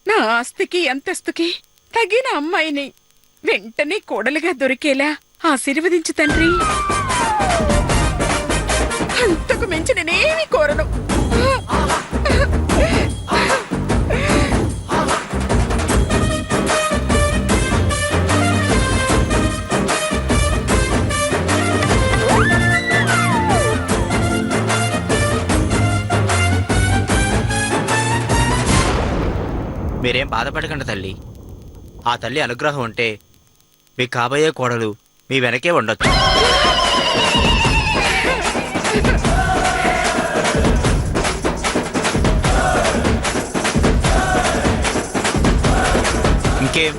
నా ఆస్తికి అంతస్తుకి తగిన అమ్మాయిని వెంటనే కోడలుగా దొరికేలా ఆశీర్వదించు తండ్రి. అంతకు మించి నేనేమి కోరను. మీరేం బాధపడకండి తల్లి. ఆ తల్లి అనుగ్రహం ఉంటే మీ కాబోయే కోడలు మీ వెనకే ఉండొచ్చు. ఇంకేం,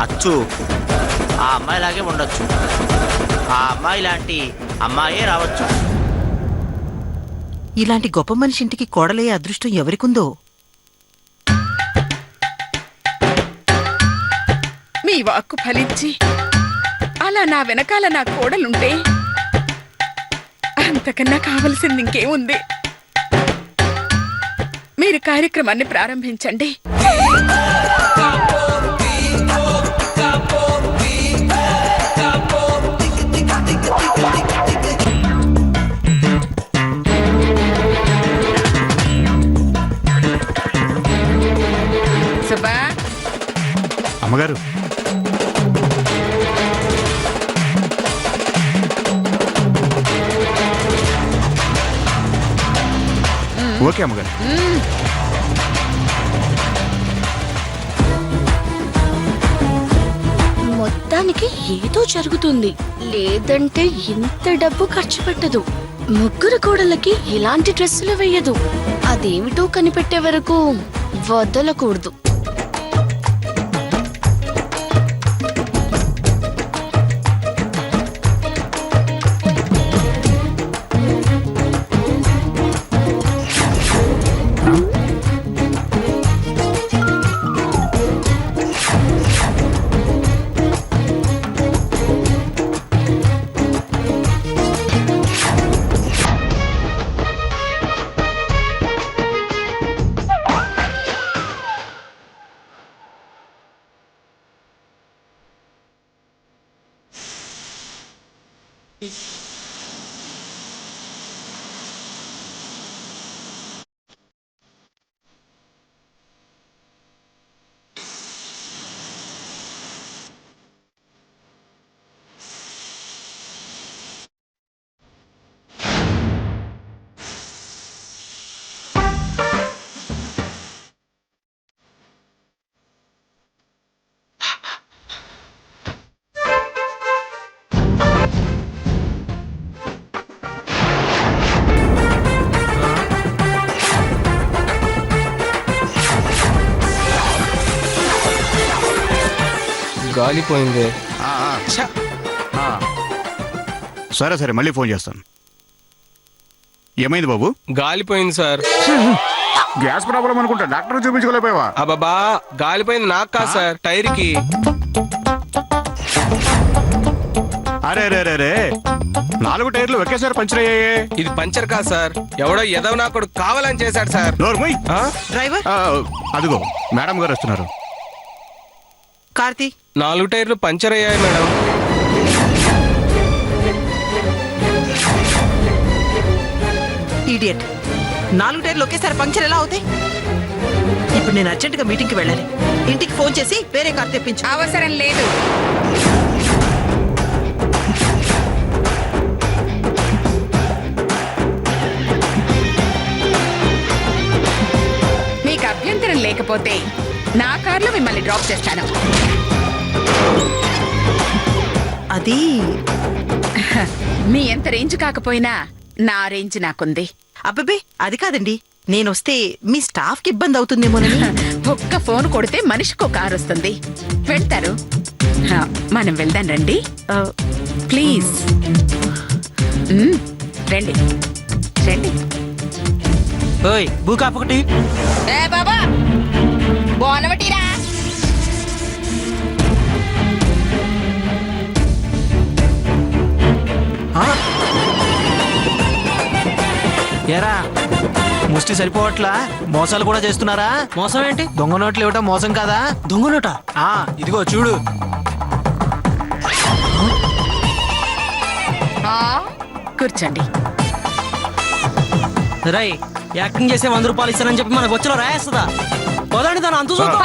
అచ్చు ఆ అమ్మాయిలాగే ఉండొచ్చు. ఆ అమ్మాయి లాంటి అమ్మాయే రావచ్చు. ఇలాంటి గొప్ప మనిషి ఇంటికి కోడలయ్యే అదృష్టం ఎవరికుందో. మీ వాక్కు ఫలించి అలా నా వెనకాల నా కోడలుంటే అంతకన్నా కావలసింది ఇంకేముంది? మీరు కార్యక్రమాన్ని ప్రారంభించండి. సుబ్బా, అమ్మగారు, ఓకే అమ్మగారు. మొత్తానికి ఏదో జరుగుతుంది, లేదంటే ఇంత డబ్బు ఖర్చు పెట్టదు. ముగ్గురు కోడలకి ఇలాంటి డ్రెస్సులు వేయదు. అదేమిటో కనిపెట్టే వరకు వదలకూడదు. గాలిపోయింది. సరే సరే, మళ్ళీ ఫోన్ చేస్తాను. ఏమైంది బాబు? గాలిపోయింది సార్. గ్యాస్ ప్రాబ్లం అనుకుంటా, డాక్టర్ చూపించుకోలేకపోయావా? అబ్బాబా, గాలిపోయింది నాకు కాదు సార్, టైర్ కి. అరే రే రే రే, 4 టైర్లు ఒకేసారి పంచర్ అయ్యాయే. ఇది పంచర్ కాదు సార్, ఎవడో ఎదవ నాకుడు కావాలని చేశాడు సార్. నోర్మయ్. డ్రైవర్, అదిగో మేడం గారు వస్తున్నారు. కార్తీ, 4 టైర్లు పంచర్ అయ్యాయి మేడం. ఈడియట్. 4 టైర్లు ఒకేసారి పంక్చర్ ఎలా అవుతాయి? ఇప్పుడు నేను అర్జెంటుగా మీటింగ్కి వెళ్ళాలి. ఇంటికి ఫోన్ చేసి వేరే కార్ తెప్పించు. అవసరం లేదు. మీకు అభ్యంతరం లేకపోతే నా కార్లో మిమ్మల్ని డ్రాప్ చేస్తాను. అది మీ ఎంత రేంజ్ కాకపోయినా నా రేంజ్ నాకుంది. అబ్బబ్బే, అది కాదండి. నేనొస్తే మీ స్టాఫ్ కి ఇబ్బంది అవుతుందేమోనని. ఒక్క ఫోన్ కొడితే మనిషికో కారు వస్తుంది. వెళ్తారు. మనం వెళ్దాం రండి ప్లీజ్. రండి రండి. ఓయ్ బూకాప్ ఒకటి. ఏ బాబా, బోనవటీరా. ఏరా ముష్టి సరిపోవట్లా మోసాలు కూడా చేస్తున్నారా? మోసం ఏంటి? దొంగ నోట్లు ఇవ్వటం మోసం కాదా? దొంగ నోట? ఆ ఇదిగో చూడు. కూర్చోండి. రై యాక్టింగ్ చేసే 100 రూపాయలు ఇస్తానని చెప్పి మనకు వచ్చలో రాయేస్తుందా? పదండి దాని అంతు చూద్దాం.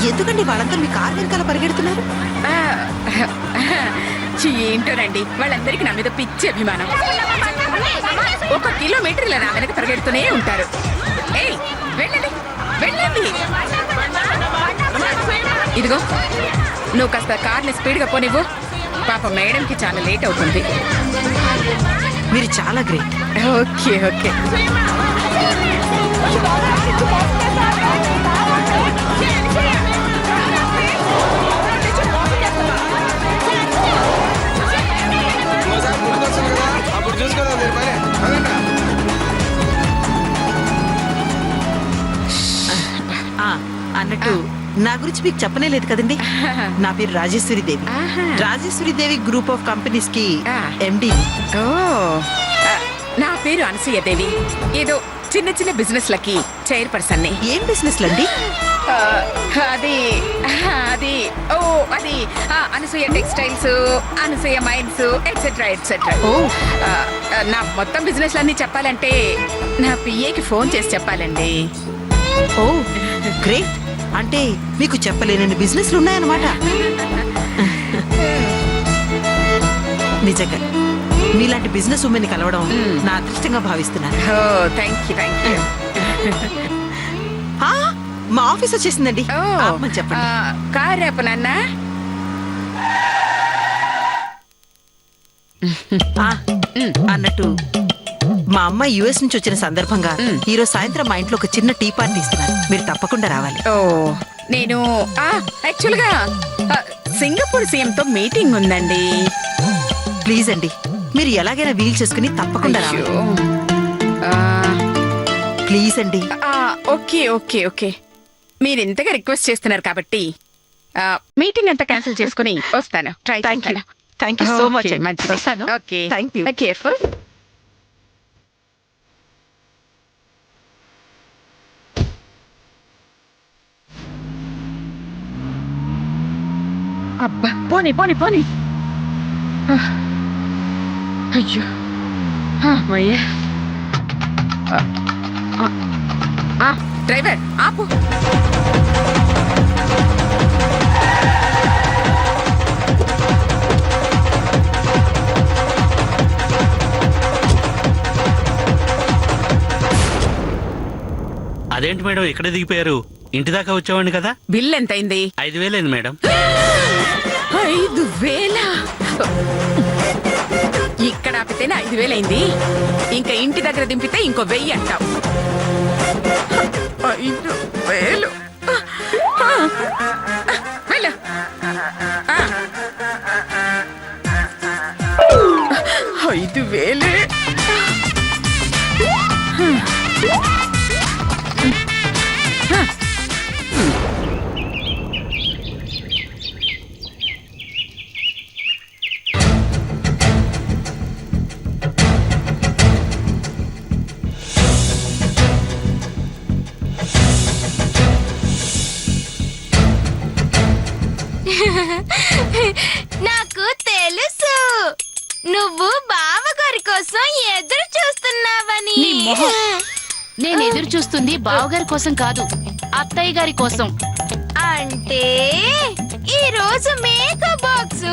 ఎందుకండి వాళ్ళంతా మీ కారు వెనకాల పరిగెడుతున్నారు? ఆ, ఏంటోనండి వాళ్ళందరికీ నా మీద పిచ్చి అభిమానం. 1 కిలోమీటర్ ఇలా నా వెనక పరిగెడుతూనే ఉంటారు. ఏయ్ వెళ్ళండి వెళ్ళండి. ఇదిగో నువ్వు కాస్త కార్ని స్పీడ్గా పోనివ్వు. పాప మేడంకి చాలా లేట్ అవుతుంది. మీరు చాలా గ్రేట్. Okay okay. అప్పుడు చూసుకోదా మీరు పని. పదండి. అన్నట్టు నా గురించి మీకు చెప్పనే లేదు కదండి. నా పేరు రాజేశ్వరి దేవి. ఆహా. రాజేశ్వరి దేవి గ్రూప్ ఆఫ్ కంపెనీస్ కి ఆ. ఎండి. ఓ నా పేరు అనసూయ దేవి. ఏదో చిన్న చిన్న బిజినెస్ లకి చైర్పర్సన్ ని. ఏం బిజినెస్ లండి? అది అది ఓ అది Anasuya textiles, Anasuya mines etcetera etcetera. ఓ. నా మొత్తం బిజినెస్ అన్ని చెప్పాలంటే నా పిఏకి ఫోన్ చేసి చెప్పాలండి. ఓ గ్రేట్. అంటే మీకు చెప్పలేనన్ని బిజినెస్లు ఉన్నాయన్నమాట. నిజంగా మీలాంటి బిజినెస్ ఉమెన్ కలవడం నా అదృష్టంగా భావిస్తున్నాను. ఓ థ్యాంక్ యూ థ్యాంక్ యూ. ఆ, మా ఆఫీస్ వచ్చేసిందండి. ఆపమని చెప్పండి. కార్ రేపు నాన్న. ఆ, అన్నట్టు మా అమ్మ యుఎస్ నుంచి వచ్చిన సందర్భంగా ఈ రోజు సాయంత్రం మా ఇంట్లో ఒక చిన్న టీ పార్టీ ఇస్తున్నారు. మీరు తప్పకుండా రావాలి. ఓ నేను యాక్చువల్ గా సింగపూర్ సీఎం తో మీటింగ్ ఉందండి. ప్లీజ్ అండి, మీరు ఎలాగైనా వీల్ చేసుకుని తప్పకుండా రావాలి. అయ్యో. ఆ, ప్లీజ్ అండి. Okay okay okay. మీరు ఇంతగా రిక్వెస్ట్ చేస్తున్నారు కాబట్టి మీటింగ్ అంతా క్యాన్సిల్ చేసుకుని వస్తాను. Try thank you. Thank you so much. మంచిది. Okay thank you. కేర్ఫుల్. అబ్బా పోనీ పోనీ పోనీ. అయ్యో అమ్మయ్యా. డ్రైవర్ ఆపు. అదేంటి మేడం ఇక్కడే దిగిపోయారు? ఇంటి దాకా వచ్చేవాడిని కదా. బిల్ ఎంతైంది? 5,000 అయింది మేడం. 5,000? ఇక్కడ ఆపితేనే 5,000 అయింది. ఇంకా ఇంటి దగ్గర దింపితే ఇంకో 1,000 అంటావు. 5,000. వెళ్ళు. 5,000. నాకు తెలుసు నువ్వు బావగారి కోసం ఎదురు చూస్తున్నావని. నీ మొహం. నేను ఎదురు చూస్తుంది బావగారి కోసం కాదు, అత్తయ్య గారి కోసం. అంటే ఈ రోజు మేకప్ బాక్స్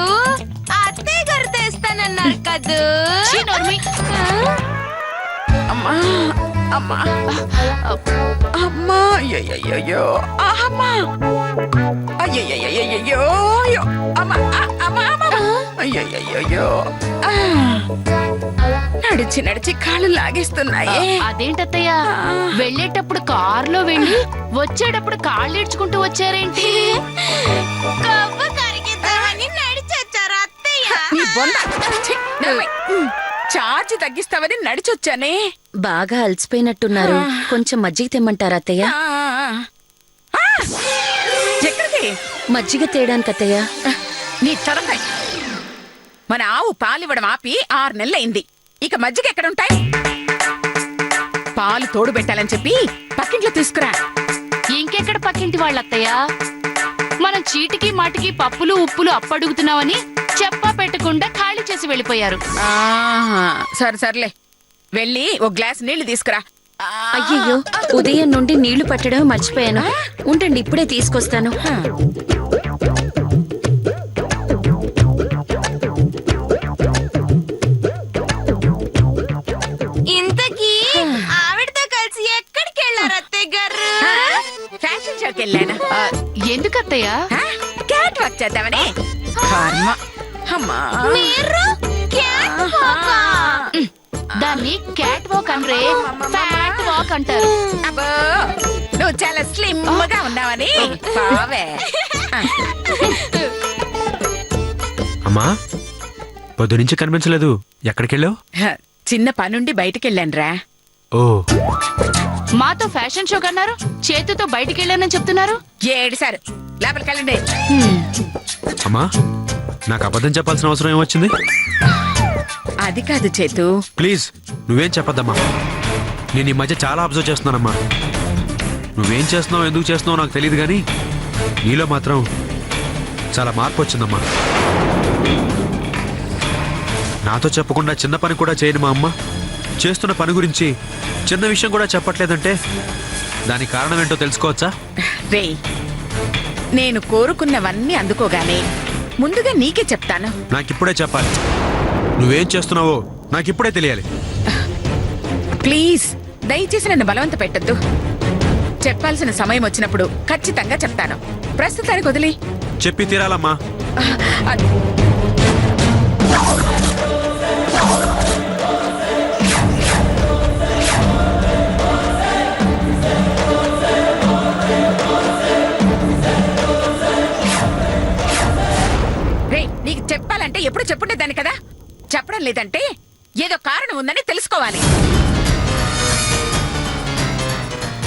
అత్తయ్య గారు తెస్తానన్నారు కదూ. ఛీ, నోర్మి. అమ్మా అమ్మా అమ్మా. అయ్యయ్యో అమ్మా. అయ్యయ్యో అమ్మా అమ్మా అమ్మా. అయ్యయ్యో నడిచి నడిచి కాళ్ళు లాగేస్తున్నాయి. అదేంటత్తయ్య, వెళ్ళేటప్పుడు కారులో వెళ్ళి వచ్చేటప్పుడు కాళ్ళు ఈడ్చుకుంటూ వచ్చారేంటి? కొవ్వు కరిగిద్దామని నడిచొచ్చారు అత్తయ్య. నీ బొంద ఛీ, నవ్వే. చార్జ్ తగ్గిస్తావని నడిచొచ్చానే. బాగా అలసిపోయినట్టున్నారు. కొంచెం మజ్జిగ తెమ్మంటారా అత్తయ్య? ఆ, ఎక్కడికి? మజ్జిగ తేయడానికి అత్తయ్య. నీ తలకాయ. మన ఆవు పాలివ్వడం ఆపి 6 నెలలైంది. ఇక మజ్జిగ ఎక్కడుంటాయి? పాలు తోడు పెట్టాలని చెప్పి పక్కింట్లో తీసుకురా. ఇంకెక్కడ పక్కింటి వాళ్ళ అత్తయ్య? మనం చీటికి మాటికి పప్పులు ఉప్పులు అప్పడుగుతున్నామని చెప్పా పెట్టకుండా ఖాళీ చేసి వెళ్ళిపోయారు. ఆహా, సర్లే వెళ్ళి ఒక గ్లాస్ నీళ్లు తీసుకురా. అయ్యయ్యో, ఉదయం నుండి నీళ్లు పట్టడం మర్చిపోయాను. ఉండండి, ఇప్పుడే తీసుకొస్తాను. ఇంతకీ ఆవిడతో కలిసి ఎక్కడికి వెళ్ళారు అత్తయ్య గారు? ఫ్యాషన్ షోకి వెళ్ళాను. ఎందుకు అత్తయ్య? క్యాట్ వాక్ చేద్దామని. కర్మ. అమ్మా. మీరు క్యాట్ వాకా? దాన్ని క్యాట్ వాక్ అనరే, ఫ్యాట్ వాక్ అంటారు. అబ్బో, నువ్వు చాలా స్లిమ్ గా ఉన్నావని బావే. అమ్మా పొద్దు నుంచి కనిపించలేదు, ఎక్కడికి వెళ్ళావు? చిన్న పనుండి బయటికెళ్ళానురా. ఓ, మాతో ఫ్యాషన్ షో కన్నారు, చేతితో బయటికి వెళ్ళానని చెప్తున్నారు. 7 సార్ లోపలికి వెళ్ళండి. అమ్మా నాకు అబద్ధం చెప్పాల్సిన అవసరం ఏమొచ్చింది? అది కాదు చేతు. ప్లీజ్ నువ్వేం చెప్పద్దమ్మా. నేను ఈ మధ్య చాలా అబ్జర్వ్ చేస్తున్నానమ్మా. నువ్వేం చేస్తున్నావు, ఎందుకు చేస్తున్నావు నాకు తెలియదు, కానీ నీలో మాత్రం చాలా మార్పు వచ్చిందమ్మా. నాతో చెప్పకుండా చిన్న పని కూడా చేయను మా అమ్మ. చేస్తున్న పని గురించి చిన్న విషయం కూడా చెప్పట్లేదంటే దానికి కారణం ఏంటో తెలుసుకోవచ్చా? రే, నేను కోరుకున్నవన్నీ అందుకోగానే ముందుగా నీకే చెప్తాను. నాకిప్పుడే చెప్పాలి. నువ్వేం చేస్తున్నావో నాకిప్పుడే తెలియాలి. ప్లీజ్ దయచేసి నన్ను బలవంత పెట్టద్దు. చెప్పాల్సిన సమయం వచ్చినప్పుడు ఖచ్చితంగా చెప్తాను. ప్రస్తుతానికి వదిలి. చెప్పి తీరాలమ్మా. రే, నీకు చెప్పాలంటే ఎప్పుడు చెప్పుండేదాన్ని కదా. చెప్పడం లేదంటే ఏదో కారణం ఉందని తెలుసుకోవాలి.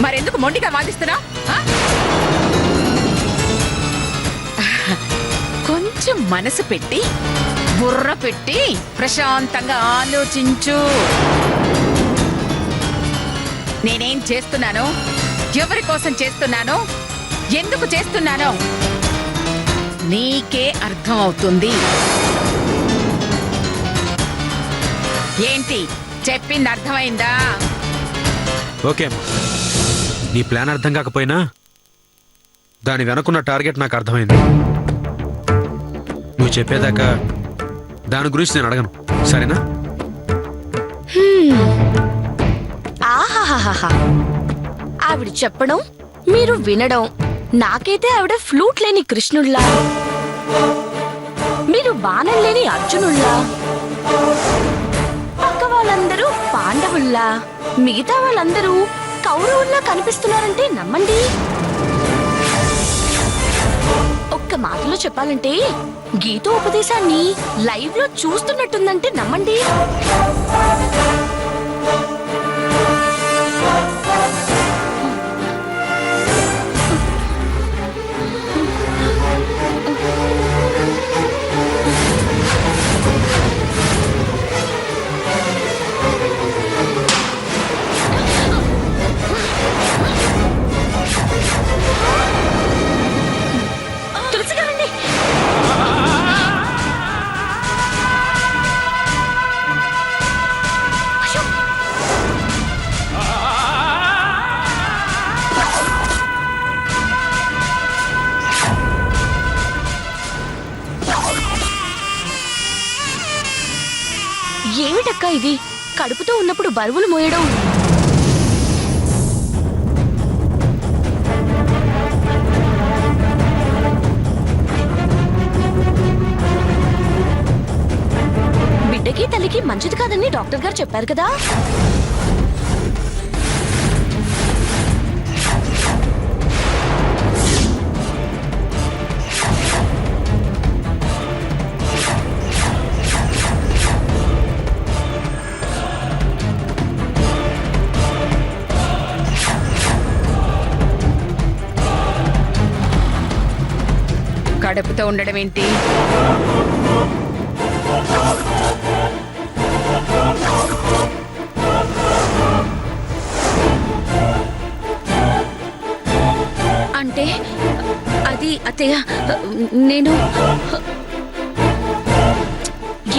మరెందుకు మొండిగా వాదిస్తున్నావు? కొంచెం మనసు పెట్టి బుర్ర పెట్టి ప్రశాంతంగా ఆలోచించు. నేనేం చేస్తున్నానో, ఎవరి కోసం చేస్తున్నానో, ఎందుకు చేస్తున్నానో నీకే అర్థం అవుతుంది. ఏంటి చెప్పింది అర్థమైందా? ఓకే అమ్మా, నీ ప్లాన్ అర్థం కాకపోయినా దాని వెనుకున్న టార్గెట్ నాకు అర్థమైంది. నువ్వు చెప్పేదాకా దాని గురించి నేను అడగను, సరేనా? ఆహాహాహా, ఆవిడ చెప్పడం మీరు వినడం. నాకైతే ఆవిడ ఫ్లూట్ లేని కృష్ణుల్లా, మీరు బాణం లేని అర్జునుల్లా, పక్క వాళ్ళందరూ పాండవుల్లా, మిగతా వాళ్ళందరూ కౌరవుల్లా కనిపిస్తున్నారంటే నమ్మండి. ఒక్క మాటలో చెప్పాలంటే గీతోపదేశాన్ని లైవ్ లో చూస్తున్నట్టుందంటే నమ్మండి. ఏమిటక్క ఇది? కడుపుతో ఉన్నప్పుడు బరువులు మోయడం. బిడ్డకి తల్లికి మంచిది కాదని డాక్టర్ గారు చెప్పారు కదా. కడుపుతో ఉండడం ఏంటి? అంటే అది అత్తయ్య, నేను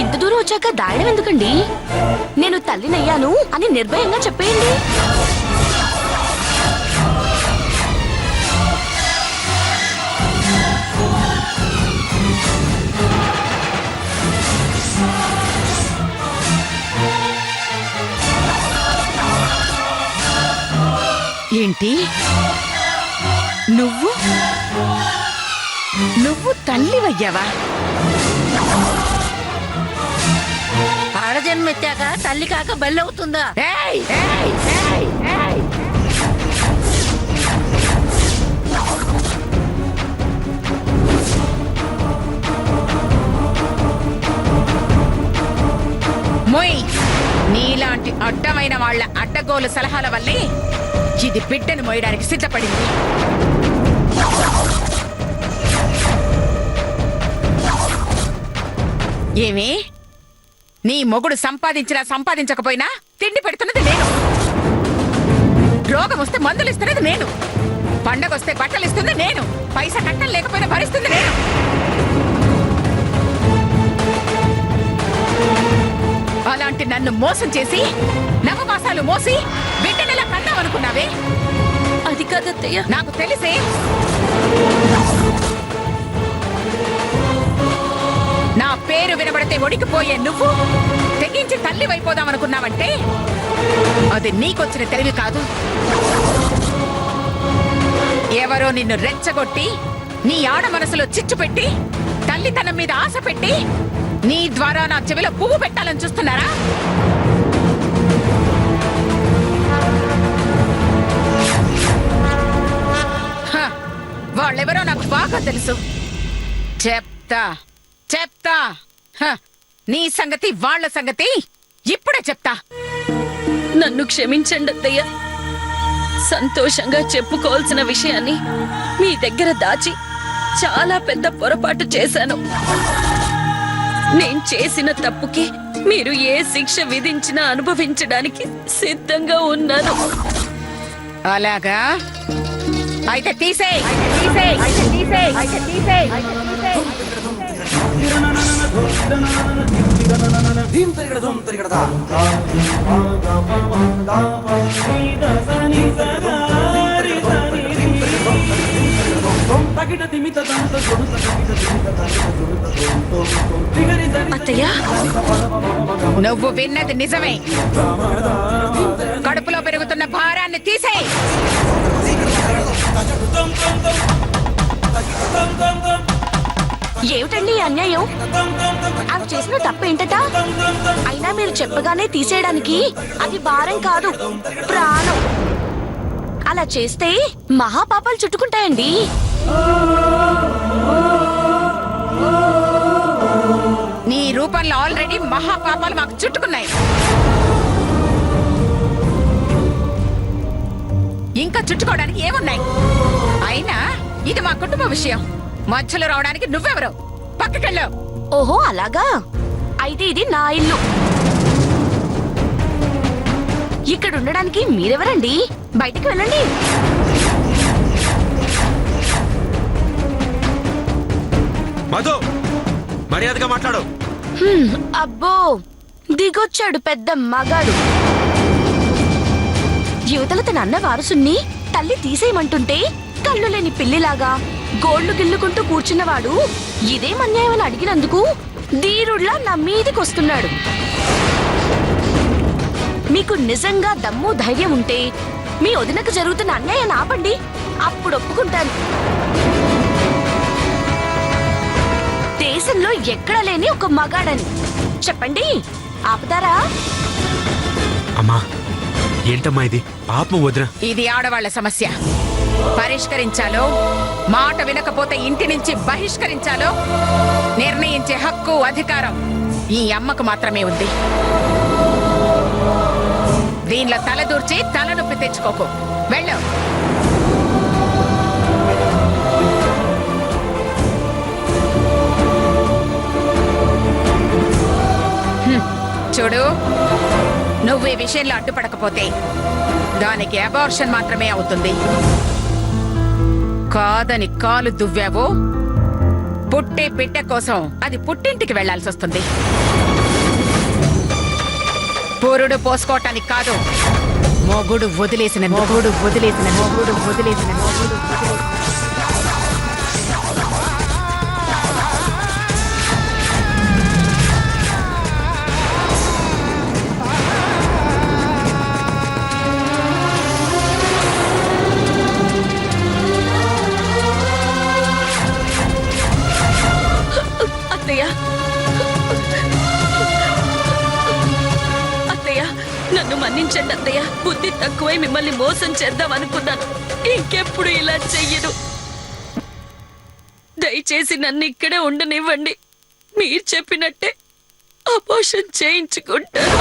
ఇంత దూరం వచ్చాక దాయడం ఎందుకండి? నేను తల్లినయ్యాను అని నిర్భయంగా చెప్పేయండి. ఏంటి? నువ్వు తల్లివయ్యావా? ఆడజన్మెత్తాక తల్లి కాక బల్లి అవుతుందా? ఏయ్, ఏయ్, ఏయ్, ఏయ్. మొయ్, నీలాంటి అడ్డమైన వాళ్ళ అడ్డగోలు సలహాల వల్లే ఇది బిడ్డను మోయడానికి సిద్ధపడింది. ఏమి? నీ మొగుడు సంపాదించినా సంపాదించకపోయినా తిండి పెడుతున్నది నేను, రోగం వస్తే మందులు ఇస్తున్నది నేను, పండగొస్తే బట్టలు ఇస్తుంది నేను, పైసా కట్టలు లేకపోయినా భరిస్తుంది నేను. అలాంటి నన్ను మోసం చేసి నవమాసాలు మోసి బిడ్డనెలా కన్నావనుకున్నావే? అది కాదత్తయ్య. నాకు తెలిసే. నా పేరు వినబడితే ఒడికిపోయే నువ్వు తెగించి తల్లి వైపోదామనుకున్నావంటే అది నీకొచ్చిన తెలివి కాదు. ఎవరో నిన్ను రెచ్చగొట్టి నీ ఆడ మనసులో చిచ్చు పెట్టి తల్లితనం మీద ఆశ పెట్టి నీ ద్వారా నా చెవిలో పువ్వు పెట్టాలని చూస్తున్నారా? వాళ్ళెవరో నాకు బాగా తెలుసు. చెప్తా చెప్తా. నీ సంగతి వాళ్ళ సంగతి ఇప్పుడే చెప్తా. నన్ను క్షమించండి అత్తయ్య. సంతోషంగా చెప్పుకోవాల్సిన విషయాన్ని మీ దగ్గర దాచి చాలా పెద్ద పొరపాటు చేశాను. నేను చేసిన తప్పుకి మీరు ఏ శిక్ష విధించినా అనుభవించడానికి సిద్ధంగా ఉన్నాను. అలాగా? అయితే తీసేయ్. అత్తయ్య, నువ్వు విన్నది నిజమే. కడుపులో పెరుగుతున్న భారాన్ని తీసేయ్. ఏమిటండి ఈ అన్యాయం? అవి చేసిన తప్పేంటట? అయినా మీరు చెప్పగానే తీసేయడానికి అది భారం కాదు, ప్రాణం. అలా చేస్తే మహాపాపాలు చుట్టుకుంటాయండి. నీ రూపంలో ఆల్రెడీ మహాపాపాలు మాకు చుట్టుకున్నాయి. ఇంకా చుట్టుకోవడానికి ఏమున్నాయి? అయినా ఇది మా కుటుంబ విషయం. మధ్యలో రావడానికి నువ్వెవరు? పక్కకెళ్ళు. ఓహో అలాగా? అయితే ఇది నా ఇల్లు. ఇక్కడ ఉండడానికి మీరెవరండి? బయటికి వెళ్ళండి. మధు, మర్యాదగా మాట్లాడు. అబ్బో, దిగొచ్చాడు పెద్ద మగాడు. యువతల తన అన్న వారసుని తల్లి తీసేయమంటుంటే కళ్ళు లేని పిల్లిలాగా గోళ్లు గిల్లుకుంటూ కూర్చున్నవాడు ఇదేం అన్యాయం అని అడిగినందుకు ధీరుడ్లా నా మీదికొస్తున్నాడు. మీకు నిజంగా దమ్ము ధైర్యం ఉంటే మీ వదినకు జరుగుతున్న అన్యాయాన్ని ఆపండి, అప్పుడు ఒప్పుకుంటాను. దేశంలో ఎక్కడా లేని ఒక మగాడని చెప్పండి, ఆపుతారా? అమ్మా, ఏంటమ్మా ఇది? పాపం వదిన. ఇది ఆడవాళ్ల సమస్య. పరిష్కరించాలో, మాట వినకపోతే ఇంటి నుంచి బహిష్కరించాలో నిర్ణయించే హక్కు, అధికారం ఈ అమ్మకు మాత్రమే ఉంది. దీనిలో తలదూర్చి తలనొప్పి తెచ్చుకోకు. వెళ్ళు. చూడు, నువ్వు ఈ విషయంలో అడ్డుపడకపోతే దానికి అబార్షన్ మాత్రమే అవుతుంది. కాదని కాలు దువ్వావో పుట్టే బిడ్డ కోసం అది పుట్టింటికి వెళ్లాల్సి వస్తుంది. పురుడు పోసుకోవటానికి కాదు, మొగుడు వదిలేసిన మొగుడు వదిలేసిన మొగుడు వదిలేసిన మొగుడు అత్తయ్య అత్తయ్య నన్ను మన్నించండి అత్తయ్య. బుద్ధి తక్కువై మిమ్మల్ని మోసం చేద్దాం అనుకున్నాను. ఇంకెప్పుడు ఇలా చెయ్యను. దయచేసి నన్ను ఇక్కడే ఉండనివ్వండి. మీరు చెప్పినట్టే అబార్షన్ చేయించుకుంటాను.